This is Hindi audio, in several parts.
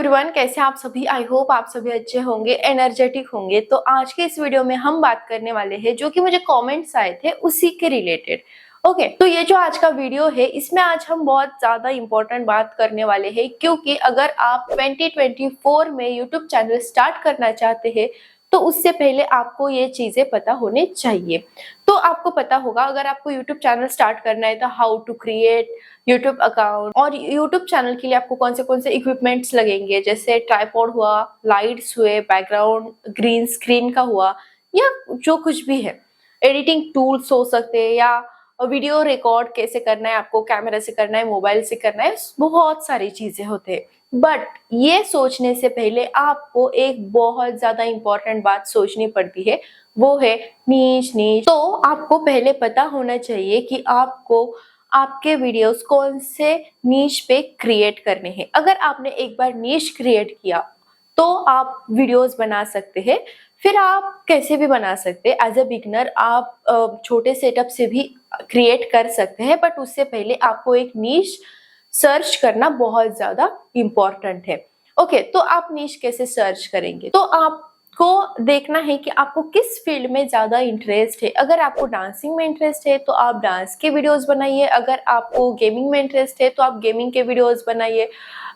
एवरीवन, कैसे हैं आप सभी। आई होप आप सभी अच्छे होंगे, एनर्जेटिक होंगे। तो आज के इस वीडियो में हम बात करने वाले हैं जो कि मुझे कमेंट्स आए थे उसी के रिलेटेड। ओके, तो ये जो आज का वीडियो है इसमें आज हम बहुत ज़्यादा इम्पोर्टेंट बात करने वाले हैं, क्योंकि अगर आप 2024 में यूट्यूब चैनल स्टार्ट करना चाहते हैं तो उससे पहले आपको ये चीज़ें पता होने चाहिए। तो आपको पता होगा, अगर आपको यूट्यूब चैनल स्टार्ट करना है तो how to create YouTube account, और यूट्यूब चैनल के लिए आपको कौन से इक्विपमेंट्स लगेंगे, जैसे ट्राइपॉड हुआ, लाइट्स हुए, बैकग्राउंड ग्रीन स्क्रीन का हुआ, या जो कुछ भी है, एडिटिंग टूल्स हो सकते हैं, या वीडियो रिकॉर्ड कैसे करना है, आपको कैमरा से करना है, मोबाइल से करना है, बहुत सारी चीजें होते हैं। बट ये सोचने से पहले आपको एक बहुत ज्यादा इंपॉर्टेंट बात सोचनी पड़ती है, वो है नीच। तो आपको पहले पता होना चाहिए कि आपको आपके वीडियोस कौन से नीश पे क्रिएट करने हैं। अगर आपने एक बार नीश क्रिएट किया तो आप वीडियोस बना सकते हैं। फिर आप कैसे भी बना सकते हैं, एज ए बिगनर आप छोटे सेटअप से भी क्रिएट कर सकते हैं, बट उससे पहले आपको एक नीश सर्च करना बहुत ज्यादा इम्पोर्टेंट है। ओके, तो आप नीश कैसे सर्च करेंगे, तो आपको देखना है कि आपको किस फील्ड में ज्यादा इंटरेस्ट है। अगर आपको डांसिंग में इंटरेस्ट है तो आप डांस के वीडियोस बनाइए। अगर आपको गेमिंग में इंटरेस्ट है तो आप गेमिंग के वीडियोस बनाइए।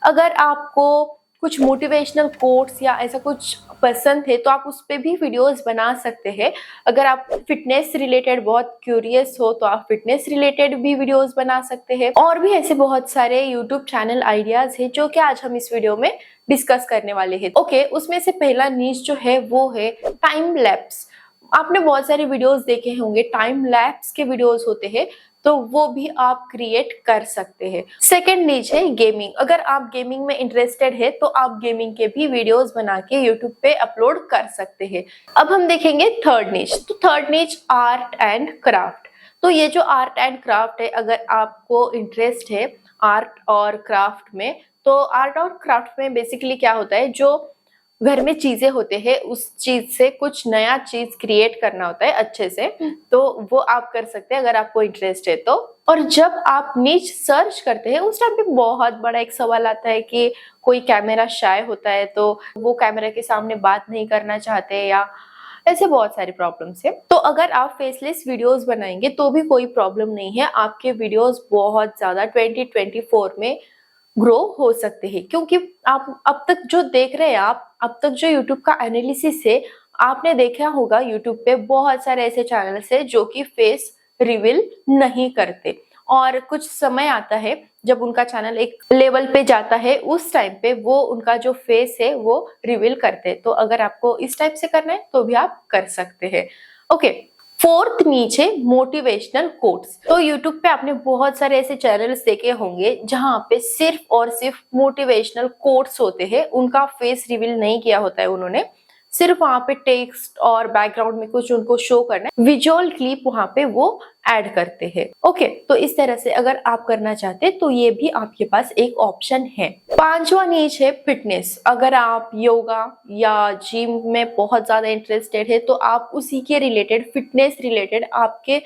अगर आपको कुछ मोटिवेशनल कोट्स या ऐसा कुछ पसंद है तो आप उस पर भी वीडियोस बना सकते हैं। अगर आप फिटनेस रिलेटेड बहुत क्यूरियस हो तो आप फिटनेस रिलेटेड भी वीडियोस बना सकते हैं। और भी ऐसे बहुत सारे यूट्यूब चैनल आइडियाज है जो कि आज हम इस वीडियो में डिस्कस करने वाले हैं। ओके, उसमें से पहला नीश जो है वो है टाइम लैप्स। आपने बहुत सारे वीडियोस देखे होंगे, टाइम लैप्स के वीडियोस होते हैं, तो वो भी आप क्रिएट कर सकते हैं। सेकेंड नीच है गेमिंग। अगर आप गेमिंग में इंटरेस्टेड है तो आप गेमिंग के भी वीडियोस बना के यूट्यूब पे अपलोड कर सकते हैं। अब हम देखेंगे थर्ड नीच। तो थर्ड नीच आर्ट एंड क्राफ्ट। तो ये जो आर्ट एंड क्राफ्ट है, अगर आपको इंटरेस्ट है आर्ट और क्राफ्ट में, तो आर्ट और क्राफ्ट में बेसिकली क्या होता है, जो घर में चीजें होते हैं उस चीज से कुछ नया चीज क्रिएट करना होता है अच्छे से, तो वो आप कर सकते हैं अगर आपको इंटरेस्ट है तो। और जब आप नीच सर्च करते हैं उस टाइम पे बहुत बड़ा एक सवाल आता है कि कोई कैमरा शाय होता है तो वो कैमरा के सामने बात नहीं करना चाहते, या ऐसे बहुत सारी प्रॉब्लम्स है। तो अगर आप फेसलेस वीडियोस बनाएंगे तो भी कोई प्रॉब्लम नहीं है, आपके वीडियोस बहुत ज्यादा 2024 में ग्रो हो सकते हैं। क्योंकि आप अब तक जो देख रहे हैं, आप अब तक जो YouTube का एनालिसिस है, आपने देखा होगा YouTube पे बहुत सारे ऐसे चैनल्स है जो कि फेस रिवील नहीं करते, और कुछ समय आता है जब उनका चैनल एक लेवल पे जाता है, उस टाइम पे वो उनका जो फेस है वो रिवील करते हैं। तो अगर आपको इस टाइप से करना है तो भी आप कर सकते हैं। ओके, फोर्थ नीचे मोटिवेशनल कोट्स। तो यूट्यूब पे आपने बहुत सारे ऐसे चैनल्स देखे होंगे जहां पे सिर्फ और सिर्फ मोटिवेशनल कोट्स होते हैं, उनका फेस रिवील नहीं किया होता है उन्होंने, सिर्फ वहां पे टेक्स्ट और बैकग्राउंड में कुछ उनको शो करना है, विजुअल क्लिप वहां पे वो ऐड करते हैं। ओके, तो इस तरह से अगर आप करना चाहते हैं तो ये भी आपके पास एक ऑप्शन है। पांचवा नीच है फिटनेस। अगर आप योगा या जिम में बहुत ज्यादा इंटरेस्टेड है तो आप उसी के रिलेटेड, फिटनेस रिलेटेड आपके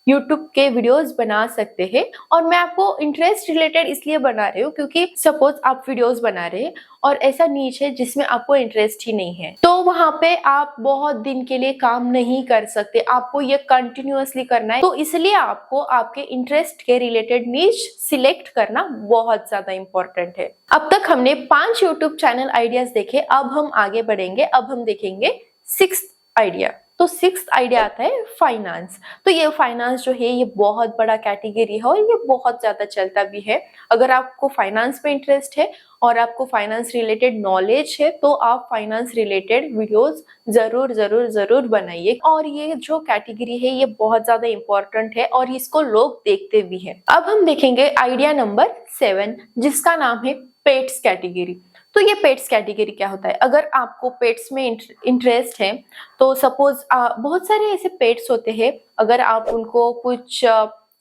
यूट्यूब के वीडियोस बना सकते हैं। और मैं आपको इंटरेस्ट रिलेटेड इसलिए बना रही हूँ क्योंकि सपोज आप वीडियोस बना रहे हैं और ऐसा नीच है जिसमें आपको इंटरेस्ट ही नहीं है, तो वहां पे आप बहुत दिन के लिए काम नहीं कर सकते, आपको ये कंटिन्यूअसली करना है। तो इसलिए आपको आपके इंटरेस्ट के रिलेटेड नीच सिलेक्ट करना बहुत ज्यादा इंपॉर्टेंट है। अब तक हमने 5 यूट्यूब चैनल आइडियाज देखे, अब हम आगे बढ़ेंगे। अब हम देखेंगे 6th आइडिया। तो 6th आइडिया आता है फाइनेंस। तो ये फाइनेंस जो है ये बहुत बड़ा कैटेगरी है और ये बहुत ज्यादा चलता भी है। अगर आपको फाइनेंस में इंटरेस्ट है और आपको फाइनेंस रिलेटेड नॉलेज है तो आप फाइनेंस रिलेटेड वीडियोस जरूर जरूर जरूर बनाइए। और ये जो कैटेगरी है ये बहुत ज्यादा इंपॉर्टेंट है और इसको लोग देखते भी हैं। अब हम देखेंगे आइडिया नंबर 7, जिसका नाम है पेट्स कैटेगरी। तो ये पेट्स कैटेगरी क्या होता है, अगर आपको पेट्स में इंटरेस्ट है तो सपोज बहुत सारे ऐसे पेट्स होते हैं, अगर आप उनको कुछ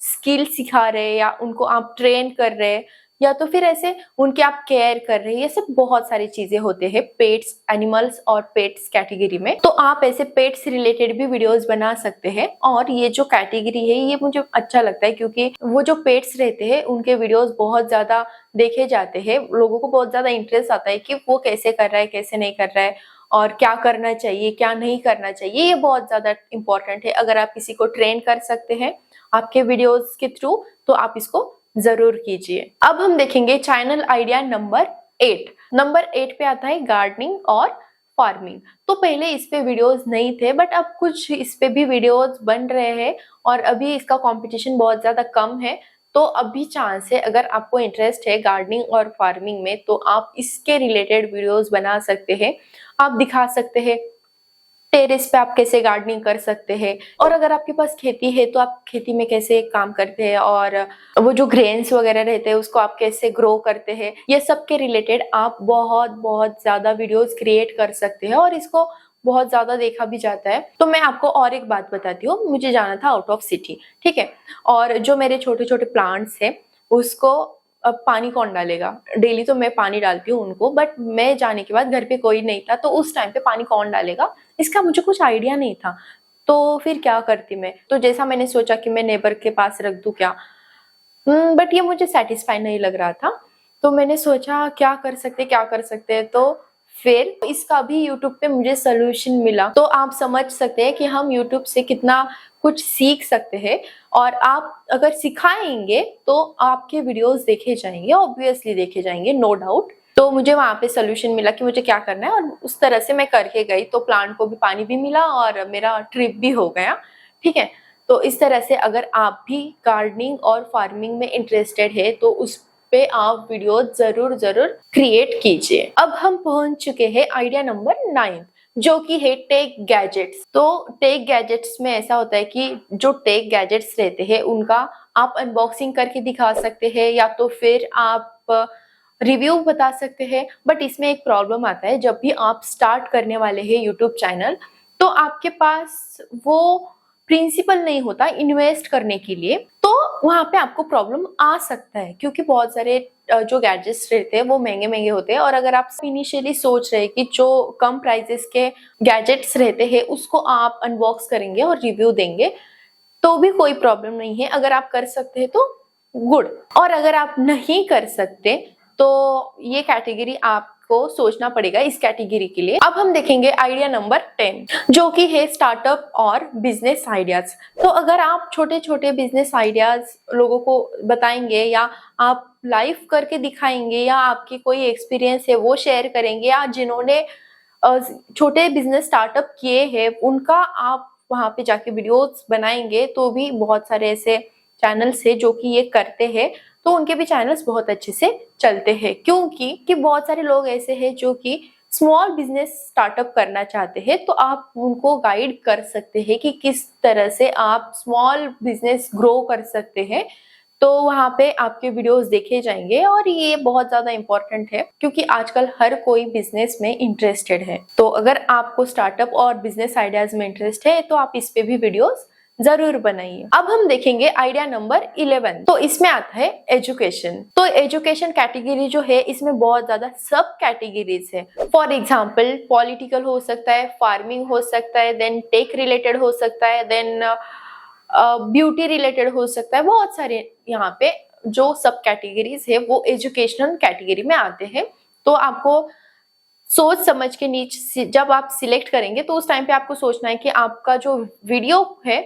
स्किल सिखा रहे हैं या उनको आप ट्रेन कर रहे हैं या तो फिर ऐसे उनकी आप केयर कर रहे हैं। ये सब बहुत सारी चीजें होते हैं पेट्स, एनिमल्स और पेट्स कैटेगरी में। तो आप ऐसे पेट्स रिलेटेड भी वीडियोस बना सकते हैं। और ये जो कैटेगरी है ये मुझे अच्छा लगता है क्योंकि वो जो पेट्स रहते हैं उनके वीडियोस बहुत ज्यादा देखे जाते हैं। लोगों को बहुत ज्यादा इंटरेस्ट आता है कि वो कैसे कर रहा है, कैसे नहीं कर रहा है, और क्या करना चाहिए, क्या नहीं करना चाहिए। ये बहुत ज्यादा इंपॉर्टेंट है। अगर आप किसी को ट्रेन कर सकते हैं आपके वीडियोस के थ्रू तो आप इसको जरूर कीजिए। अब हम देखेंगे चैनल आइडिया नंबर 8। नंबर 8 पे आता है गार्डनिंग और फार्मिंग। तो पहले इस पे वीडियोस नहीं थे बट अब कुछ इस पे भी वीडियोस बन रहे हैं और अभी इसका कंपटीशन बहुत ज्यादा कम है। तो अभी चांस है, अगर आपको इंटरेस्ट है गार्डनिंग और फार्मिंग में तो आप इसके रिलेटेड वीडियोस बना सकते हैं। आप दिखा सकते हैं टेरेस पे आप कैसे गार्डनिंग कर सकते हैं, और अगर आपके पास खेती है तो आप खेती में कैसे काम करते हैं, और वो जो ग्रेन्स वगैरह रहते हैं उसको आप कैसे ग्रो करते हैं, ये सब के रिलेटेड आप बहुत बहुत ज्यादा वीडियोस क्रिएट कर सकते हैं और इसको बहुत ज्यादा देखा भी जाता है। तो मैं आपको और एक बात बताती हूँ, मुझे जाना था आउट ऑफ सिटी, ठीक है, और जो मेरे छोटे छोटे प्लांट्स है उसको अब पानी कौन डालेगा। डेली तो मैं पानी डालती हूँ उनको, बट मैं जाने के बाद घर पे कोई नहीं था तो उस टाइम पे पानी कौन डालेगा इसका मुझे कुछ आइडिया नहीं था। तो फिर क्या करती मैं, तो जैसा मैंने सोचा कि मैं नेबर के पास रख दूं क्या, बट ये मुझे सेटिस्फाई नहीं लग रहा था। तो मैंने सोचा क्या कर सकते हैं, तो फिर इसका भी यूट्यूब पे मुझे सोल्यूशन मिला। तो आप समझ सकते हैं कि हम यूट्यूब से कितना कुछ सीख सकते हैं, और आप अगर सिखाएंगे तो आपके वीडियोस देखे जाएंगे, ऑब्वियसली देखे जाएंगे, नो डाउट। तो मुझे वहां पे सोल्यूशन मिला कि मुझे क्या करना है और उस तरह से मैं करके गई, तो प्लांट को भी पानी भी मिला और मेरा ट्रिप भी हो गया, ठीक है। तो इस तरह से अगर आप भी गार्डनिंग और फार्मिंग में इंटरेस्टेड है तो उस पे आप वीडियो जरूर जरूर क्रिएट कीजिए। अब हम पहुंच चुके हैं आइडिया नंबर 9, जो कि है टेक गैजेट्स। तो टेक गैजेट्स में ऐसा होता है कि जो टेक गैजेट्स रहते हैं उनका आप अनबॉक्सिंग करके दिखा सकते हैं या तो फिर आप रिव्यू बता सकते हैं। बट इसमें एक प्रॉब्लम आता है, जब भी आप स्टार्ट करने वाले हैं यूट्यूब चैनल तो आपके पास वो प्रिंसिपल नहीं होता इन्वेस्ट करने के लिए, तो वहां पे आपको प्रॉब्लम आ सकता है क्योंकि बहुत सारे जो गैजेट्स रहते हैं वो महंगे महंगे होते हैं। और अगर आप इनिशियली सोच रहे हैं कि जो कम प्राइजेस के गैजेट्स रहते हैं उसको आप अनबॉक्स करेंगे और रिव्यू देंगे तो भी कोई प्रॉब्लम नहीं है। अगर आप कर सकते हैं तो गुड, और अगर आप नहीं कर सकते तो ये कैटेगरी आपको सोचना पड़ेगा इस कैटेगरी के लिए। अब हम देखेंगे आइडिया नंबर 10, जो कि है स्टार्टअप और बिजनेस आइडियाज। तो अगर आप छोटे छोटे बिजनेस आइडियाज लोगों को बताएंगे या आप लाइव करके दिखाएंगे या आपकी कोई एक्सपीरियंस है वो शेयर करेंगे, या जिन्होंने छोटे बिजनेस स्टार्टअप किए हैं उनका आप वहां पे जाके वीडियोस बनाएंगे, तो भी बहुत सारे ऐसे चैनल्स है जो कि ये करते हैं, तो उनके भी चैनल्स बहुत अच्छे से चलते हैं। क्योंकि बहुत सारे लोग ऐसे हैं जो कि स्मॉल बिजनेस स्टार्टअप करना चाहते हैं, तो आप उनको गाइड कर सकते हैं कि किस तरह से आप स्मॉल बिजनेस ग्रो कर सकते हैं। तो वहां पे आपके वीडियोस देखे जाएंगे और ये बहुत ज्यादा इंपॉर्टेंट है क्योंकि आजकल हर कोई बिजनेस में इंटरेस्टेड है। तो अगर आपको स्टार्टअप और बिजनेस आइडियाज में इंटरेस्ट है तो आप इस पे भी वीडियोस जरूर बनाइए। अब हम देखेंगे आइडिया नंबर 11। तो इसमें आता है एजुकेशन। तो एजुकेशन कैटेगरी जो है इसमें बहुत ज्यादा सब कैटेगरीज है। फॉर एग्जाम्पल पॉलिटिकल हो सकता है, फार्मिंग हो सकता है, देन टेक रिलेटेड हो सकता है, देन ब्यूटी रिलेटेड हो सकता है। बहुत सारे यहाँ पे जो सब कैटेगरीज है वो एजुकेशनल कैटेगरी में आते हैं। तो आपको सोच समझ के नीचे जब आप सिलेक्ट करेंगे तो उस टाइम पे आपको सोचना है कि आपका जो वीडियो है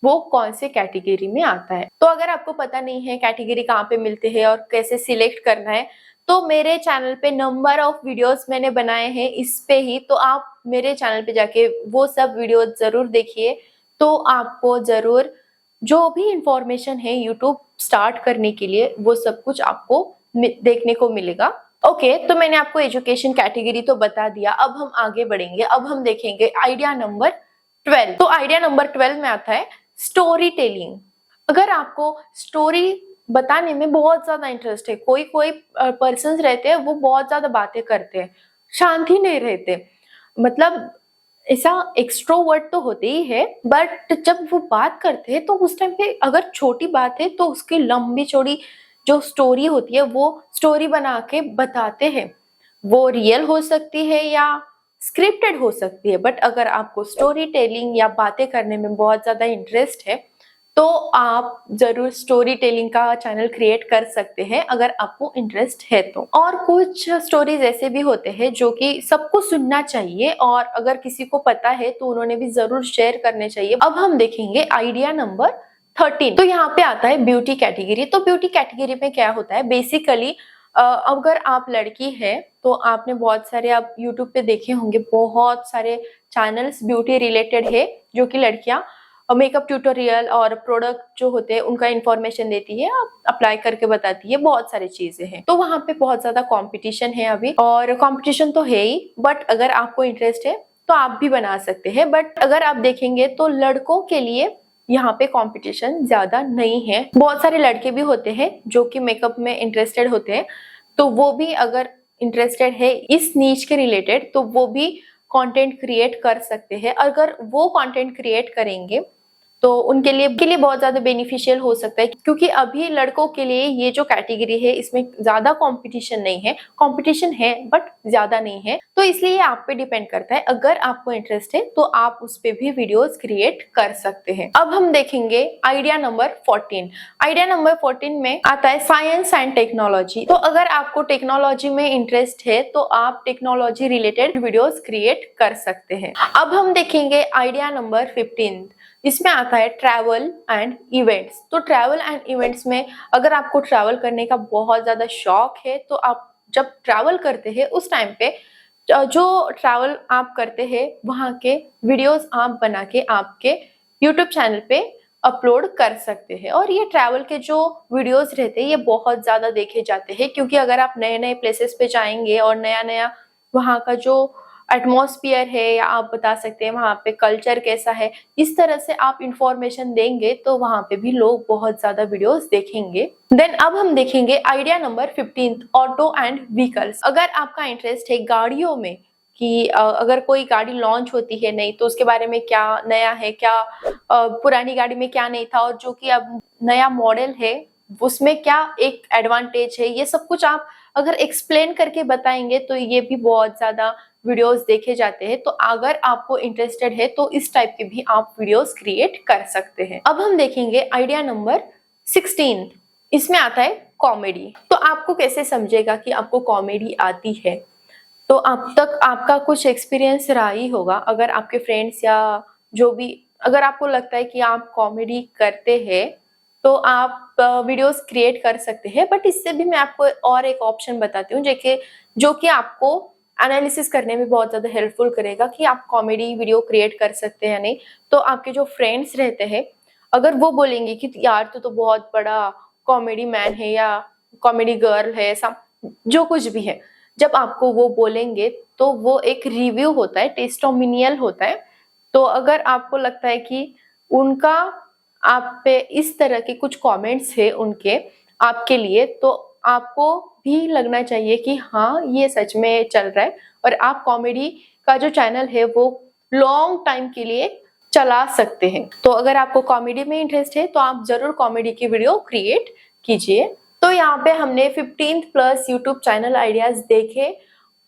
वो कौन से कैटेगरी में आता है। तो अगर आपको पता नहीं है कैटेगरी कहाँ पे मिलते हैं और कैसे सिलेक्ट करना है, तो मेरे चैनल पे नंबर ऑफ वीडियोस मैंने बनाए हैं इस पे ही, तो आप मेरे चैनल पे जाके वो सब वीडियो जरूर देखिए। तो आपको जरूर जो भी इंफॉर्मेशन है यूट्यूब स्टार्ट करने के लिए वो सब कुछ आपको देखने को मिलेगा। ओके, तो मैंने आपको एजुकेशन कैटेगरी तो बता दिया। अब हम आगे बढ़ेंगे। अब हम देखेंगे आइडिया नंबर 12। तो आइडिया नंबर 12 में आता है स्टोरी टेलिंग। अगर आपको स्टोरी बताने में बहुत ज्यादा इंटरेस्ट है, कोई कोई पर्सन रहते हैं वो बहुत ज्यादा बातें करते हैं, शांति नहीं रहते, मतलब ऐसा एक्सट्रोवर्ट तो होते ही है, बट जब वो बात करते हैं तो उस टाइम पे अगर छोटी बात है तो उसकी लंबी चौड़ी जो स्टोरी होती है वो स्टोरी बना के बताते हैं, वो रियल हो सकती है या स्क्रिप्टेड हो सकती है। बट अगर आपको स्टोरी टेलिंग या बातें करने में बहुत ज्यादा इंटरेस्ट है तो आप जरूर स्टोरी टेलिंग का चैनल क्रिएट कर सकते हैं अगर आपको इंटरेस्ट है तो। और कुछ स्टोरीज ऐसे भी होते हैं जो कि सबको सुनना चाहिए और अगर किसी को पता है तो उन्होंने भी जरूर शेयर करने चाहिए। अब हम देखेंगे आइडिया नंबर 13। तो यहाँ पे आता है ब्यूटी कैटेगरी। तो ब्यूटी कैटेगरी में क्या होता है, बेसिकली अगर आप लड़की है तो आपने बहुत सारे आप यूट्यूब पे देखे होंगे, बहुत सारे चैनल्स ब्यूटी रिलेटेड है जो कि लड़कियां मेकअप ट्यूटोरियल और प्रोडक्ट जो होते हैं उनका इंफॉर्मेशन देती है, अप्लाई करके बताती है, बहुत सारी चीजें हैं। तो वहां पे बहुत ज्यादा कंपटीशन है अभी, और कंपटीशन तो है ही, बट अगर आपको इंटरेस्ट है तो आप भी बना सकते हैं। बट अगर आप देखेंगे तो लड़कों के लिए यहाँ पे कंपटीशन ज्यादा नहीं है। बहुत सारे लड़के भी होते हैं जो कि मेकअप में इंटरेस्टेड होते हैं, तो वो भी अगर इंटरेस्टेड है इस नीच के रिलेटेड तो वो भी कंटेंट क्रिएट कर सकते हैं। अगर वो कंटेंट क्रिएट करेंगे तो उनके लिए बहुत ज्यादा बेनिफिशियल हो सकता है, क्योंकि अभी लड़कों के लिए ये जो कैटेगरी है इसमें ज्यादा कंपटीशन नहीं है, कंपटीशन है बट ज्यादा नहीं है। तो इसलिए आप पे डिपेंड करता है, अगर आपको इंटरेस्ट है तो आप उस पे भी वीडियोस क्रिएट कर सकते हैं। अब हम देखेंगे आइडिया नंबर 14। आइडिया नंबर 14 में आता है साइंस एंड टेक्नोलॉजी। तो अगर आपको टेक्नोलॉजी में इंटरेस्ट है तो आप टेक्नोलॉजी रिलेटेड वीडियोस क्रिएट कर सकते हैं। अब हम देखेंगे आइडिया नंबर 15। इसमें आता है ट्रैवल एंड इवेंट्स। तो ट्रैवल एंड इवेंट्स में अगर आपको ट्रैवल करने का बहुत ज्यादा शौक है तो आप जब ट्रैवल करते हैं उस टाइम पे जो ट्रैवल आप करते हैं वहाँ के वीडियोस आप बना के आपके यूट्यूब चैनल पे अपलोड कर सकते हैं। और ये ट्रैवल के जो वीडियोस रहते हैं ये बहुत ज्यादा देखे जाते हैं, क्योंकि अगर आप नए नए प्लेसेस पे जाएंगे और नया नया वहाँ का जो एटमॉस्फेयर है या आप बता सकते हैं वहाँ पे कल्चर कैसा है, इस तरह से आप इंफॉर्मेशन देंगे तो वहाँ पे भी लोग बहुत ज्यादा वीडियोस देखेंगे। देन अब हम देखेंगे idea number 15, auto and vehicles. अगर आपका इंटरेस्ट है गाड़ियों में कि अगर कोई गाड़ी लॉन्च होती है नई तो उसके बारे में क्या नया है, क्या पुरानी गाड़ी में क्या नहीं था और जो कि अब नया मॉडल है उसमें क्या एक एडवांटेज है, ये सब कुछ आप अगर एक्सप्लेन करके बताएंगे तो ये भी बहुत ज्यादा वीडियोस देखे जाते हैं। तो अगर आपको इंटरेस्टेड है तो इस टाइप के भी आप वीडियोस क्रिएट कर सकते हैं। अब हम देखेंगे आइडिया नंबर 16। इसमें आता है कॉमेडी। तो आपको कैसे समझेगा कि आपको कॉमेडी आती है, तो अब तक आपका कुछ एक्सपीरियंस रहा ही होगा। अगर आपके फ्रेंड्स या जो भी, अगर आपको लगता है कि आप कॉमेडी करते हैं तो आप वीडियोस क्रिएट कर सकते हैं। बट इससे भी मैं आपको और एक ऑप्शन बताती हूँ जो कि आपको एनालिसिस करने में बहुत ज्यादा हेल्पफुल करेगा कि आप कॉमेडी वीडियो क्रिएट कर सकते हैं या नहीं। तो आपके जो फ्रेंड्स रहते हैं अगर वो बोलेंगे कि यार तू तो बहुत बड़ा कॉमेडी मैन है या कॉमेडी गर्ल है, ऐसा जो कुछ भी है, जब आपको वो बोलेंगे तो वो एक रिव्यू होता है, टेस्टिमोनियल होता है। तो अगर आपको लगता है कि उनका आप पे इस तरह के कुछ कमेंट्स है उनके आपके लिए, तो आपको भी लगना चाहिए कि हाँ ये सच में चल रहा है और आप कॉमेडी का जो चैनल है वो लॉन्ग टाइम के लिए चला सकते हैं। तो अगर आपको कॉमेडी में इंटरेस्ट है तो आप जरूर कॉमेडी की वीडियो क्रिएट कीजिए। तो यहाँ पे हमने 15+ यूट्यूब चैनल आइडियाज देखे।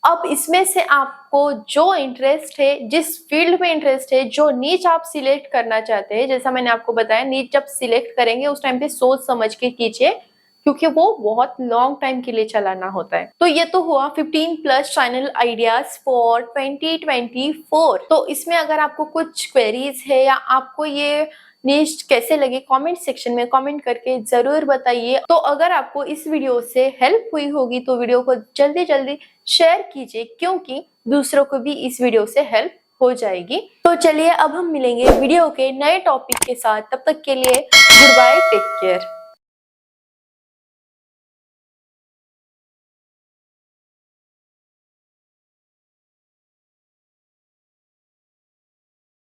अब इसमें से आपको जो इंटरेस्ट है, जिस फील्ड में इंटरेस्ट है, जो नीच आप सिलेक्ट करना चाहते हैं, जैसा मैंने आपको बताया नीच जब सिलेक्ट करेंगे उस टाइम पे सोच समझ के कीजिए, क्योंकि वो बहुत लॉन्ग टाइम के लिए चलाना होता है। तो ये तो हुआ 15+ चैनल आइडियाज फॉर 2024। तो इसमें अगर आपको कुछ क्वेरीज है या आपको ये नीश कैसे लगे कमेंट सेक्शन में कमेंट करके जरूर बताइए। तो अगर आपको इस वीडियो से हेल्प हुई होगी तो वीडियो को जल्दी जल्दी शेयर कीजिए, क्योंकि दूसरों को भी इस वीडियो से हेल्प हो जाएगी। तो चलिए अब हम मिलेंगे वीडियो के नए टॉपिक के साथ, तब तक के लिए गुड बाय, टेक केयर।